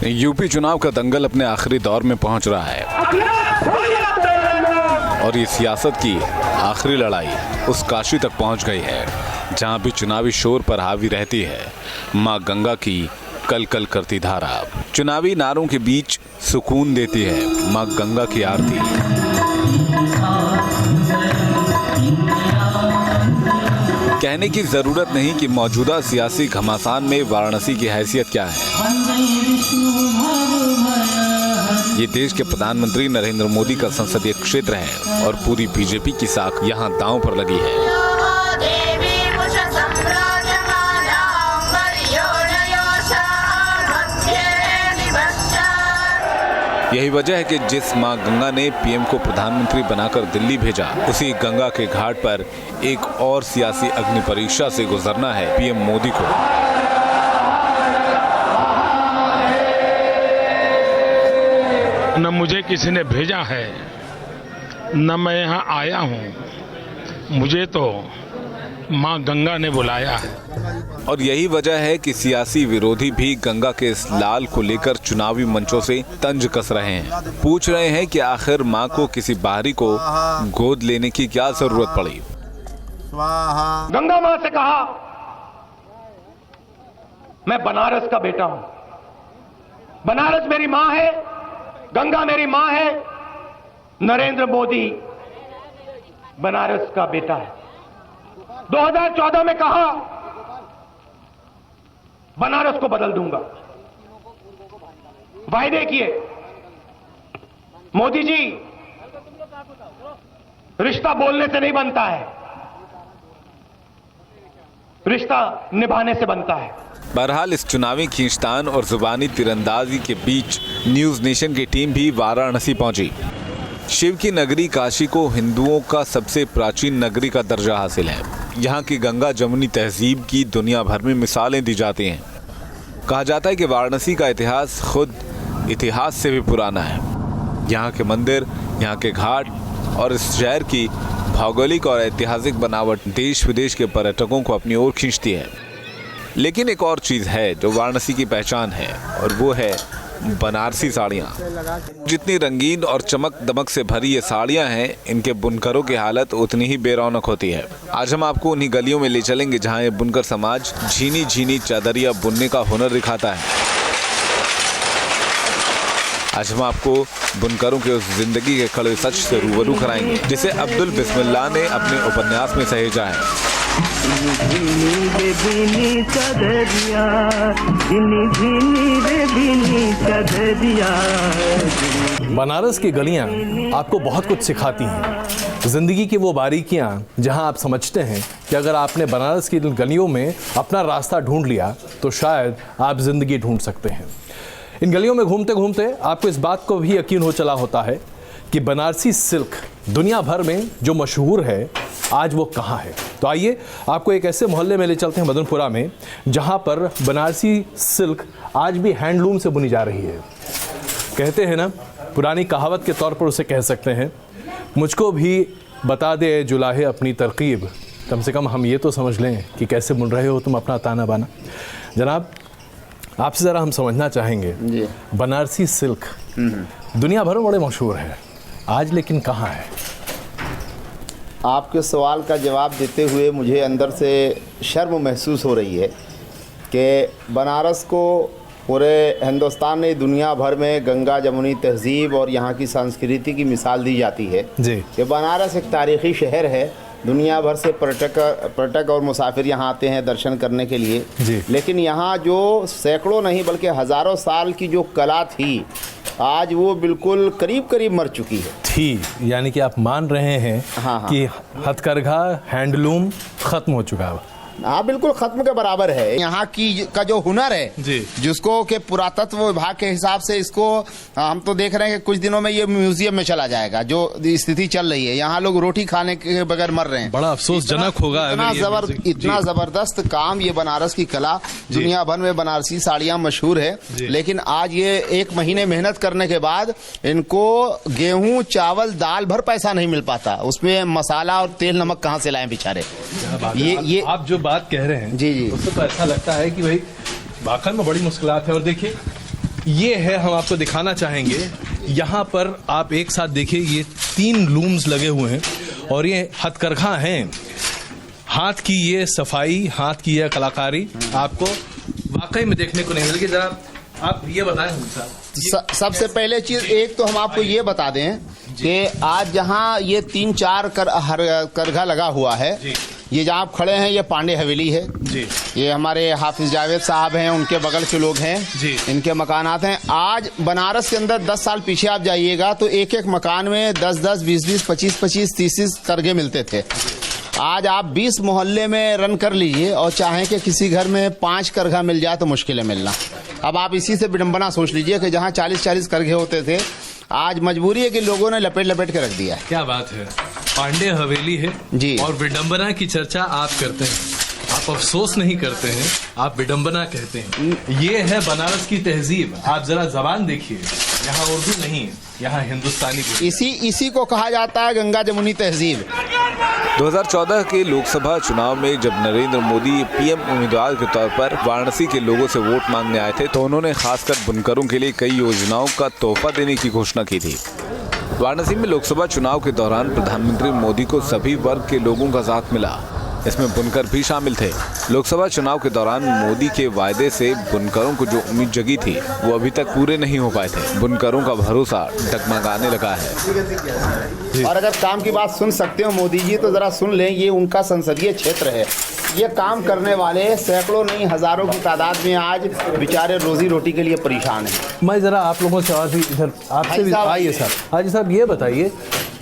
UP चुनाव का दंगल अपने आखिरी दौर में पहुंच रहा है और ये सियासत की आखिरी लड़ाई उस काशी तक पहुंच गई है जहां भी चुनावी शोर पर हावी रहती है मां गंगा की कल कल करती धारा। चुनावी नारों के बीच सुकून देती है मां गंगा की आरती। कहने की जरूरत नहीं कि मौजूदा सियासी घमासान में वाराणसी की हैसियत क्या है। ये देश के प्रधानमंत्री नरेंद्र मोदी का संसदीय क्षेत्र है और पूरी बीजेपी की साख यहाँ दांव पर लगी है। यही वजह है कि जिस मां गंगा ने पीएम को प्रधानमंत्री बनाकर दिल्ली भेजा, उसी गंगा के घाट पर एक और सियासी अग्नि परीक्षा से गुजरना है पीएम मोदी को। न मुझे किसी ने भेजा है, न मैं यहाँ आया हूँ, मुझे तो मां गंगा ने बुलाया है। और यही वजह है कि सियासी विरोधी भी गंगा के इस लाल को लेकर चुनावी मंचों से तंज कस रहे हैं। पूछ रहे हैं कि आखिर मां को किसी बाहरी को गोद लेने की क्या जरूरत पड़ी। गंगा मां से कहा, मैं बनारस का बेटा हूं, बनारस मेरी मां है, गंगा मेरी मां है, नरेंद्र मोदी बनारस का बेटा है। 2014 में कहा बनारस को बदल दूंगा, वायदे किए। मोदी जी, रिश्ता बोलने से नहीं बनता है, रिश्ता निभाने से बनता है। बहरहाल इस चुनावी खींचतान और जुबानी तीरंदाजी के बीच न्यूज नेशन की टीम भी वाराणसी पहुंची। शिव की नगरी काशी को हिंदुओं का सबसे प्राचीन नगरी का दर्जा हासिल है। यहाँ की गंगा जमुनी तहजीब की दुनिया भर में मिसालें दी जाती हैं। कहा जाता है कि वाराणसी का इतिहास खुद इतिहास से भी पुराना है। यहाँ के मंदिर, यहाँ के घाट और इस शहर की भौगोलिक और ऐतिहासिक बनावट देश विदेश के पर्यटकों को अपनी ओर खींचती है। लेकिन एक और चीज़ है जो वाराणसी की पहचान है और वो है बनारसी साड़ियाँ। जितनी रंगीन और चमक दमक से भरी ये साड़ियाँ हैं, इनके बुनकरों की हालत उतनी ही बेरौनक होती है। आज हम आपको उन्हीं गलियों में ले चलेंगे जहाँ ये बुनकर समाज झीनी झीनी चादरिया बुनने का हुनर दिखाता है। आज हम आपको बुनकरों के उस जिंदगी के कड़वे सच से रूबरू कराएंगे जिसे अब्दुल बिस्मिल्लाह ने अपने उपन्यास में सहेजा है। बनारस की गलियां आपको बहुत कुछ सिखाती हैं। जिंदगी की वो बारीकियां जहां आप समझते हैं कि अगर आपने बनारस की गलियों में अपना रास्ता ढूंढ लिया तो शायद आप जिंदगी ढूंढ सकते हैं। इन गलियों में घूमते घूमते आपको इस बात को भी यकीन हो चला होता है कि बनारसी सिल्क दुनिया भर में जो मशहूर है, आज वो कहाँ है। तो आइए आपको एक ऐसे मोहल्ले में ले चलते हैं मदनपुरा में जहाँ पर बनारसी सिल्क आज भी हैंडलूम से बुनी जा रही है। कहते हैं ना, पुरानी कहावत के तौर पर उसे कह सकते हैं, मुझको भी बता दे जुलाहे अपनी तरकीब। कम से कम हम ये तो समझ लें कि कैसे बुन रहे हो तुम अपना ताना बाना। जनाब, आपसे ज़रा हम समझना चाहेंगे, बनारसी सिल्क दुनिया भर में बड़े मशहूर है, आज लेकिन कहाँ है? आपके सवाल का जवाब देते हुए मुझे अंदर से शर्म महसूस हो रही है कि बनारस को पूरे हिंदुस्तान में, दुनिया भर में गंगा जमुनी तहजीब और यहाँ की संस्कृति की मिसाल दी जाती है जी कि बनारस एक तारीख़ी शहर है। दुनिया भर से पर्यटक और मुसाफिर यहाँ आते हैं दर्शन करने के लिए जी। लेकिन यहाँ जो सैकड़ों नहीं बल्कि हज़ारों साल की जो कला थी, आज वो बिल्कुल करीब करीब मर चुकी है। यानी कि आप मान रहे हैं कि हथकरघा हैंडलूम खत्म हो चुका है। हाँ, बिल्कुल खत्म के बराबर है। यहाँ की का जो हुनर है जी, जिसको के पुरातत्व विभाग के हिसाब से इसको हम तो देख रहे हैं कि कुछ दिनों में ये म्यूजियम में चला जाएगा। जो स्थिति चल रही है, यहाँ लोग रोटी खाने के बगैर मर रहे हैं। बड़ा अफसोसजनक होगा। इतना जबरदस्त काम ये बनारस की कला, दुनिया भर में बनारसी साड़ियाँ मशहूर है, लेकिन आज ये 1 महीने मेहनत करने के बाद इनको गेहूं चावल दाल भर पैसा नहीं मिल पाता। उसमें मसाला और तेल नमक कहाँ से लाएं बेचारे। ये आप जो बात कह रहे हैं जी जी, उससे तो ऐसा लगता है कि भाई वाकई में बड़ी मुश्किलात है। और देखिए ये है, हम आपको दिखाना चाहेंगे। यहाँ पर आप एक साथ देखिए, ये 3 लूम्स लगे हुए हैं और ये हथकरघा हैं। हाथ की ये सफाई, हाथ की ये कलाकारी आपको वाकई में देखने को नहीं मिलेगी। जरा आप ये बताएं साहब। सबसे पहले चीज एक तो हम आपको ये बता दें कि आज जहाँ ये 3-4 करघा लगा हुआ है, ये जहाँ आप खड़े हैं ये पांडे हवेली है जी। ये हमारे हाफिज जावेद साहब हैं, उनके बगल के लोग हैं जी। इनके मकानात हैं। आज बनारस के अंदर 10 साल पीछे आप जाइएगा तो एक एक मकान में 10-10, 20-20, 25-25, 30 करघे मिलते थे। आज आप 20 मोहल्ले में रन कर लीजिए और चाहें कि किसी घर में 5 करघा मिल जाए तो मुश्किल है मिलना। अब आप इसी से विडंबना सोच लीजिए कि जहाँ 40-40 करघे होते थे, आज मजबूरी है कि लोगों ने लपेट लपेट के रख दिया है। क्या बात है, पांडे हवेली है जी। और विडंबना की चर्चा आप करते हैं, आप अफसोस नहीं करते हैं, आप विडंबना कहते हैं। ये है बनारस की तहजीब। आप जरा जबान देखिए, यहाँ उर्दू नहीं है, यहाँ हिंदुस्तानी बोली। इसी को कहा जाता है गंगा जमुनी तहजीब। 2014 के लोकसभा चुनाव में जब नरेंद्र मोदी पीएम उम्मीदवार के तौर पर वाराणसी के लोगों से वोट मांगने आए थे तो उन्होंने खासकर बुनकरों के लिए कई योजनाओं का तोहफा देने की घोषणा की थी। वाराणसी में लोकसभा चुनाव के दौरान प्रधानमंत्री मोदी को सभी वर्ग के लोगों का साथ मिला, इसमें बुनकर भी शामिल थे। लोकसभा चुनाव के दौरान मोदी के वायदे से बुनकरों को जो उम्मीद जगी थी वो अभी तक पूरे नहीं हो पाए थे। बुनकरों का भरोसा डगमगाने लगा है। और अगर काम की बात सुन सकते हो मोदी जी तो जरा सुन लें, ये उनका संसदीय क्षेत्र है। ये काम करने वाले सैकड़ों नहीं हजारों की तादाद में आज बेचारे रोजी रोटी के लिए परेशान हैं। मैं जरा आप लोगों से और भी इधर आपसे भी आइए सर। हाजी साहब ये बताइए,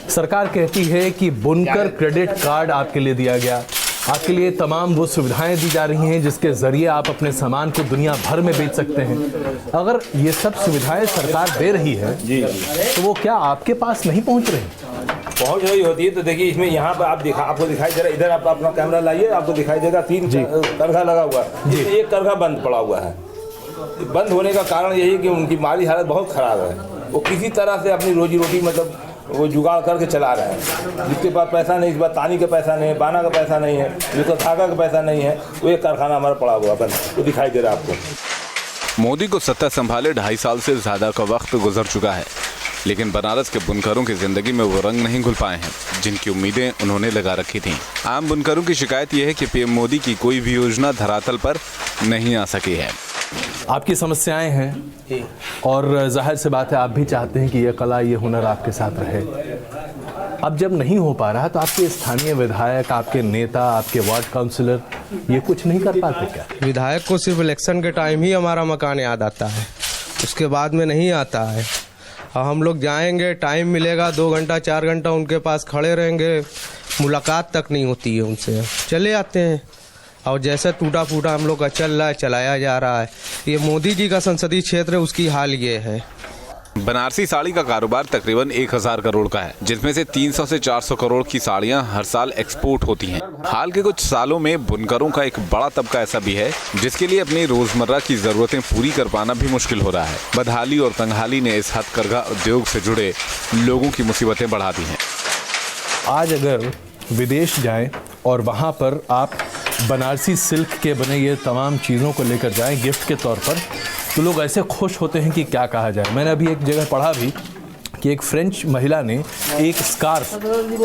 सरकार कहती है कि बुनकर क्रेडिट कार्ड आपके लिए दिया गया, आपके लिए तमाम वो सुविधाएं दी जा रही हैं जिसके जरिए आप अपने सामान को दुनिया भर में बेच सकते हैं। अगर ये सब सुविधाएं सरकार दे रही है जी, तो वो क्या आपके पास नहीं पहुंच रही? पहुंच रही होती है तो देखिए इसमें यहाँ पर आपको दिखाई दे रहा है, इधर आप अपना कैमरा लाइए, आपको दिखाई देगा 3 करघा लगा हुआ है, जिसमें 1 करघा बंद पड़ा हुआ है। बंद होने का कारण यही है कि उनकी माली हालत बहुत खराब है। वो किसी तरह से अपनी रोजी रोटी मतलब वो जुगाड़ करके चला रहे हैं। जिसके पास पैसा नहीं, इस बार तानी का पैसा नहीं है, बाना का पैसा नहीं है, जिसका धागा का पैसा नहीं है, वो 1 कारखाना हमारा पड़ा हुआ बंद, वो दिखाई दे रहा है आपको। मोदी को सत्ता संभाले 2.5 साल से ज्यादा का वक्त गुजर चुका है, लेकिन बनारस के बुनकरों की जिंदगी में वो रंग नहीं घुल पाए हैं जिनकी उम्मीदें उन्होंने लगा रखी थीं। आम बुनकरों की शिकायत यह है कि पीएम मोदी की कोई भी योजना धरातल पर नहीं आ सकी है। आपकी समस्याएं हैं और जाहिर सी बात है आप भी चाहते हैं कि ये कला, ये हुनर आपके साथ रहे। अब जब नहीं हो पा रहा तो आपके स्थानीय विधायक, आपके नेता, आपके वार्ड काउंसिलर ये कुछ नहीं कर पाते क्या? विधायक को सिर्फ इलेक्शन के टाइम ही हमारा मकान याद आता है, उसके बाद में नहीं आता है। और हम लोग जाएंगे, टाइम मिलेगा 2 घंटा 4 घंटा उनके पास खड़े रहेंगे, मुलाकात तक नहीं होती है उनसे, चले आते हैं। और जैसे टूटा फूटा हम लोग का चल रहा है, चलाया जा रहा है। ये मोदी जी का संसदीय क्षेत्र है, उसकी हाल ये है। बनारसी साड़ी का कारोबार तकरीबन 1000 करोड़ का है, जिसमें से 300 से 400 करोड़ की साड़ियां हर साल एक्सपोर्ट होती हैं। हाल के कुछ सालों में बुनकरों का एक बड़ा तबका ऐसा भी है जिसके लिए अपनी रोजमर्रा की जरूरतें पूरी कर पाना भी मुश्किल हो रहा है। बदहाली और तंगहाली ने इस हथकरघा उद्योग से जुड़े लोगों की मुसीबतें बढ़ा दी हैं। आज अगर विदेश जाएं और वहाँ पर आप बनारसी सिल्क के बने ये तमाम चीज़ों को लेकर जाएं गिफ्ट के तौर पर, तो लोग ऐसे खुश होते हैं कि क्या कहा जाए। मैंने अभी एक जगह पढ़ा भी कि एक फ्रेंच महिला ने एक स्कार्फ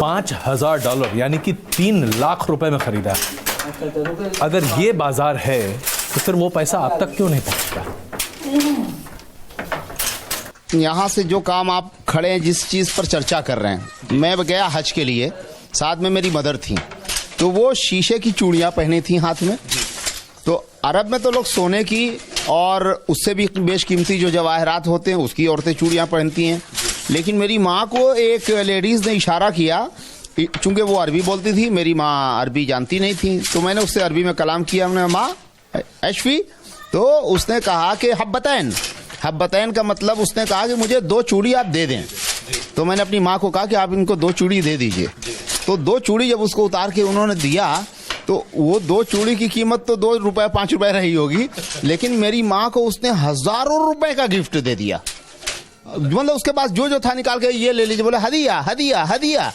$5000 यानी कि 3 लाख रुपए में खरीदा। अगर ये बाजार है तो फिर वो पैसा आप तक क्यों नहीं पहुंचता? यहाँ से जो काम आप खड़े हैं, जिस चीज़ पर चर्चा कर रहे हैं, मैं गया हज के लिए, साथ में मेरी मदर थी, तो वो शीशे की चूड़ियाँ पहनी थी हाथ में। तो अरब में तो लोग सोने की और उससे भी बेशकीमती जो जवाहरात होते हैं उसकी औरतें चूड़ियाँ पहनती हैं। लेकिन मेरी माँ को एक लेडीज़ ने इशारा किया, चूँकि वो अरबी बोलती थी, मेरी माँ अरबी जानती नहीं थी, तो मैंने उससे अरबी में कलाम किया, हमने माँ एशफी, तो उसने कहा कि हब्बतैन का मतलब उसने कहा कि मुझे 2 चूड़ी आप दे दें। तो मैंने अपनी माँ को कहा कि आप इनको 2 चूड़ी दे दीजिए। तो 2 चूड़ी जब उसको उतार के उन्होंने दिया तो वो 2 चूड़ी की कीमत तो 2 रुपए 5 रुपए रही होगी, लेकिन मेरी माँ को उसने हजारों रुपए का गिफ्ट दे दिया। मतलब उसके पास जो था निकाल के ये ले लीजिए, बोले हदिया हदिया हदिया।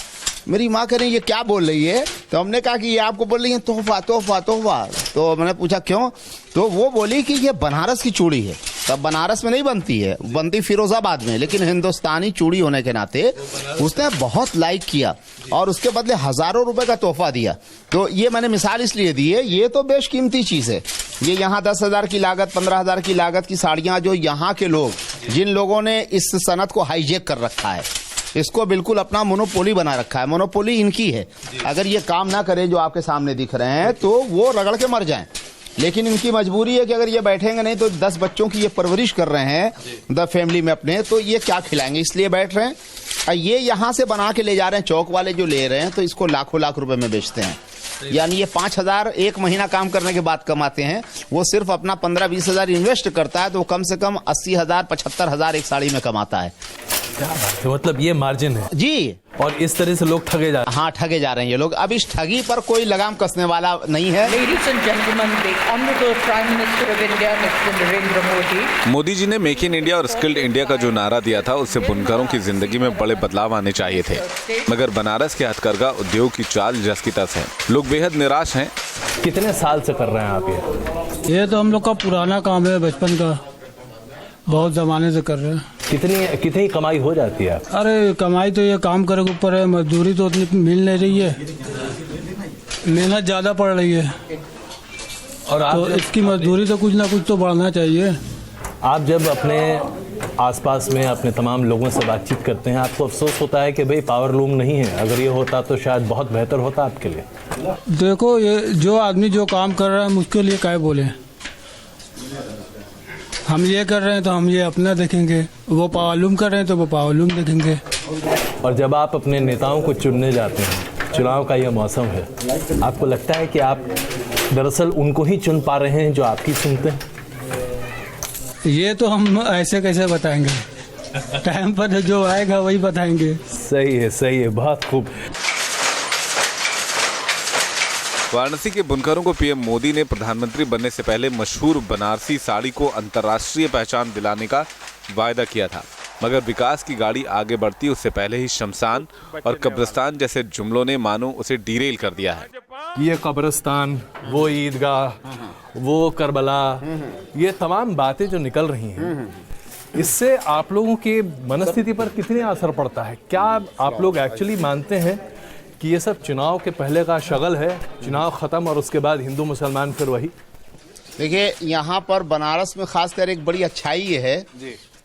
मेरी माँ कह रही ये क्या बोल रही है, तो हमने कहा कि ये आपको बोल रही है तोहफा तोहफा तोहफा। तो मैंने पूछा क्यों, तो वो बोली कि ये बनारस की चूड़ी है। तब बनारस में नहीं बनती है, बनती फिरोजाबाद में, लेकिन हिंदुस्तानी चूड़ी होने के नाते उसने बहुत लाइक किया और उसके बदले हजारों रुपए का तोहफा दिया। तो ये मैंने मिसाल इसलिए दी है, ये तो बेशकीमती चीज है। ये यहाँ 10,000 की लागत, 15,000 की लागत की साड़ियां जो यहाँ के लोग, जिन लोगों ने इस सनत को हाईजेक कर रखा है, इसको बिल्कुल अपना मोनोपोली बना रखा है, मोनोपोली इनकी है। अगर ये काम ना करें जो आपके सामने दिख रहे हैं तो वो रगड़ के मर जाएं, लेकिन इनकी मजबूरी है कि अगर ये बैठेंगे नहीं तो 10 बच्चों की ये परवरिश कर रहे हैं द फैमिली में अपने, तो ये क्या खिलाएंगे, इसलिए बैठ रहे हैं। और ये यहाँ से बना के ले जा रहे हैं, चौक वाले जो ले रहे हैं तो इसको लाखों लाख रुपए में बेचते हैं। यानी ये 5,000 एक महीना काम करने के बाद कमाते हैं, वो सिर्फ अपना 15-20 हजार इन्वेस्ट करता है तो वो कम से कम 80,000 75,000 एक साड़ी में कमाता है। तो मतलब ये मार्जिन है जी, और इस तरह से लोग ठगे जा रहे हैं। हाँ, ठगे जा रहे हैं ये लोग। अब इस ठगी पर कोई लगाम कसने वाला नहीं है। Ladies and gentlemen, the Honorable Prime Minister of India, Mr. Narendra Modi. Modi ji ने मेक इन इंडिया और स्किल्ड इंडिया का जो नारा दिया था, उससे बुनकरों की जिंदगी में बड़े बदलाव आने चाहिए थे, मगर बनारस के हथकरघा उद्योग की चाल जस की तस है। लोग बेहद निराश हैं। कितने साल से कर रहे हैं आप ये तो हम लोग का पुराना काम है, बचपन का, बहुत जमाने से कर रहे हैं। कितनी कमाई हो जाती है? अरे कमाई तो ये काम करे के ऊपर है, मजदूरी तो उतनी मिल नहीं रही है, मेहनत ज्यादा पड़ रही है, और तो इसकी मजदूरी तो कुछ ना कुछ तो बढ़ना चाहिए। आप जब अपने आसपास में अपने तमाम लोगों से बातचीत करते हैं, आपको अफसोस होता है कि भाई पावर लूम नहीं है, अगर ये होता तो शायद बहुत बेहतर होता आपके लिए? देखो, ये जो आदमी जो काम कर रहा है उसके लिए क्या बोले, हम ये कर रहे हैं तो हम ये अपना देखेंगे, वो पावरलूम कर रहे हैं तो वो पावरलूम देखेंगे। और जब आप अपने नेताओं को चुनने जाते हैं, चुनाव का यह मौसम है, आपको लगता है कि आप दरअसल उनको ही चुन पा रहे हैं जो आपकी सुनते हैं? ये तो हम ऐसे कैसे बताएंगे, टाइम पर जो आएगा वही बताएंगे। सही है, बहुत खूब। वाराणसी के बुनकरों को पीएम मोदी ने प्रधानमंत्री बनने से पहले मशहूर बनारसी साड़ी को अंतर्राष्ट्रीय पहचान दिलाने का वायदा किया था, मगर विकास की गाड़ी आगे बढ़ती उससे पहले ही शमशान और कब्रिस्तान जैसे जुमलों ने मानो उसे डीरेल कर दिया है। ये कब्रिस्तान, वो ईदगाह, वो करबला, ये तमाम बातें जो निकल रही हैं, इससे आप लोगों के मनस्थिति पर कितने असर पड़ता है? क्या आप लोग एक्चुअली मानते हैं कि ये सब चुनाव के पहले का शगल है, चुनाव खत्म और उसके बाद हिंदू मुसलमान फिर वही? देखिए, यहाँ पर बनारस में खासकर एक बड़ी अच्छाई ये है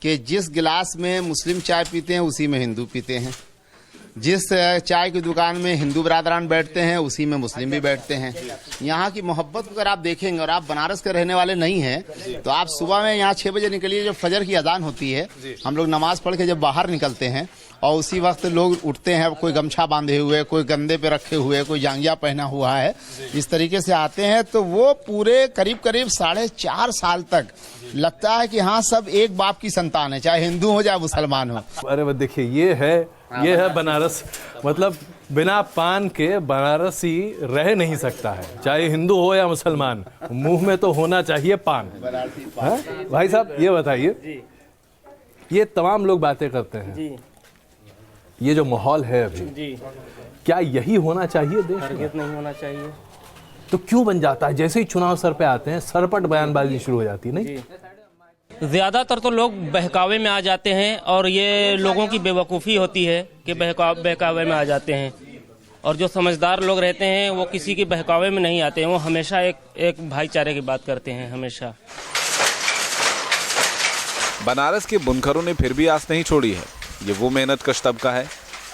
कि जिस गिलास में मुस्लिम चाय पीते हैं उसी में हिंदू पीते हैं, जिस चाय की दुकान में हिंदू बरादरान बैठते हैं उसी में मुस्लिम भी बैठते हैं। यहाँ की मोहब्बत अगर आप देखेंगे और आप बनारस के रहने वाले नहीं हैं तो आप सुबह में यहाँ 6 बजे निकलिए, जब फजर की अजान होती है, हम लोग नमाज पढ़ के जब बाहर निकलते हैं और उसी वक्त लोग उठते हैं, कोई गमछा बांधे हुए, कोई कंधे पे रखे हुए, कोई जांघिया पहना हुआ है, इस तरीके से आते हैं, तो वो पूरे करीब 4.5 साल तक लगता है कि हाँ सब एक बाप की संतान है, चाहे हिंदू हो चाहे मुसलमान हो। अरे वो देखिए, ये है बनारस। मतलब बिना पान के बनारसी रह नहीं सकता है, चाहे हिंदू हो या मुसलमान, मुंह में तो होना चाहिए पान। भाई साहब ये बताइए, ये तमाम लोग बातें करते हैं जी, ये जो माहौल है अभी जी, क्या यही होना चाहिए देश में? नहीं होना चाहिए तो क्यों बन जाता है जैसे ही चुनाव सर पे आते हैं सरपट बयानबाजी शुरू हो जाती है? नहीं, ज्यादातर तो लोग बहकावे में आ जाते हैं और ये लोगों की बेवकूफ़ी होती है कि बहकावे में आ जाते हैं, और जो समझदार लोग रहते हैं वो किसी के बहकावे में नहीं आते हैं, वो हमेशा एक भाईचारे की बात करते हैं हमेशा। बनारस के बुनकरों ने फिर भी आस नहीं छोड़ी है। ये वो मेहनत कश तबका है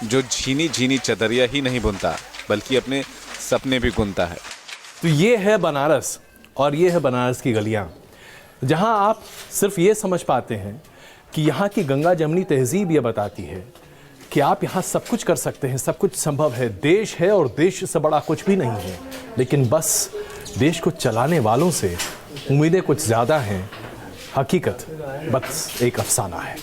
जो झीनी झीनी चदरिया ही नहीं बुनता बल्कि अपने सपने भी बुनता है। तो ये है बनारस, और ये है बनारस की गलियां, जहां आप सिर्फ ये समझ पाते हैं कि यहाँ की गंगा जमुनी तहजीब ये बताती है कि आप यहाँ सब कुछ कर सकते हैं, सब कुछ संभव है, देश है और देश से बड़ा कुछ भी नहीं है, लेकिन बस देश को चलाने वालों से उम्मीदें कुछ ज़्यादा हैं, हकीकत बस एक अफसाना है।